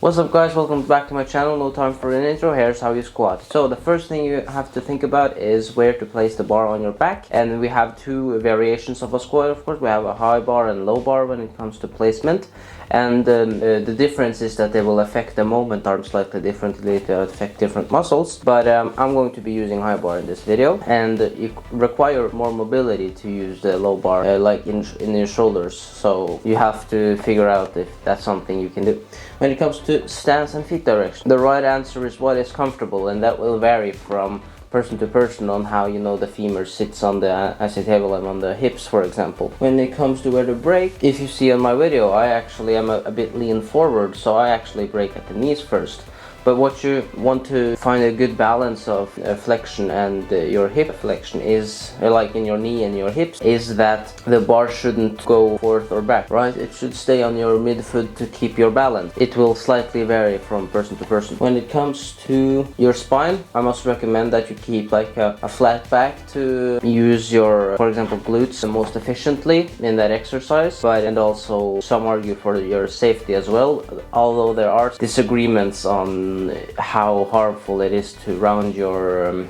What's up guys, welcome back to my channel. No time for an intro, here's how you squat. So the first thing you have to think about is where to place the bar on your back. And we have two variations of a squat, of course. We have a high bar and low bar when it comes to placement. And the difference is that they will affect the moment arm slightly differently to affect different muscles. But I'm going to be using high bar in this video. And you require more mobility to use the low bar, like in your shoulders. So you have to figure out if that's something you can do. When it comes to stance and feet direction, the right answer is what is comfortable, and that will vary from person to person on how the femur sits on the acetabulum on the hips, for example. When it comes to where to break, if you see on my video, I actually am a bit lean forward, so I actually break at the knees first. But what you want to find a good balance of flexion and your hip flexion is, like in your knee and your hips, is that the bar shouldn't go forth or back, right? It should stay on your midfoot to keep your balance. It will slightly vary from person to person. When it comes to your spine, I must recommend that you keep like a flat back to use your, for example, glutes the most efficiently in that exercise. And also some argue for your safety as well, although there are disagreements on how harmful it is to round your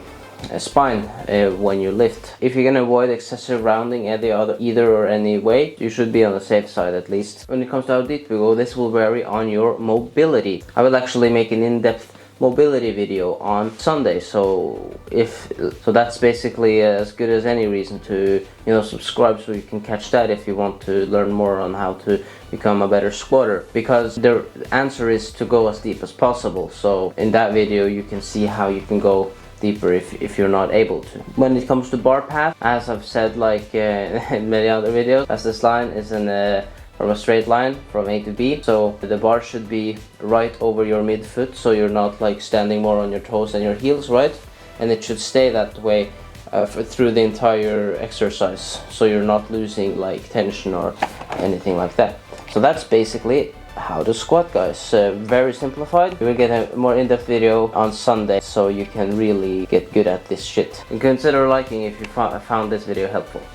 spine when you lift. If you can avoid excessive rounding either or any way, you should be on the safe side at least. When it comes to how deep we go, this will vary on your mobility. I will actually make an in-depth mobility video on Sunday, so that's basically as good as any reason to subscribe, so you can catch that if you want to learn more on how to become a better squatter, because the answer is to go as deep as possible. So in that video you can see how you can go deeper if you're not able to. When it comes to bar path, as I've said like in many other videos, as this line is from a straight line from A to B, so the bar should be right over your midfoot, so you're not like standing more on your toes than your heels, right? And it should stay that way through the entire exercise, so you're not losing like tension or anything like that. So that's basically how to squat, guys. Very simplified. We will get a more in-depth video on Sunday, so you can really get good at this shit. And consider liking if you found this video helpful.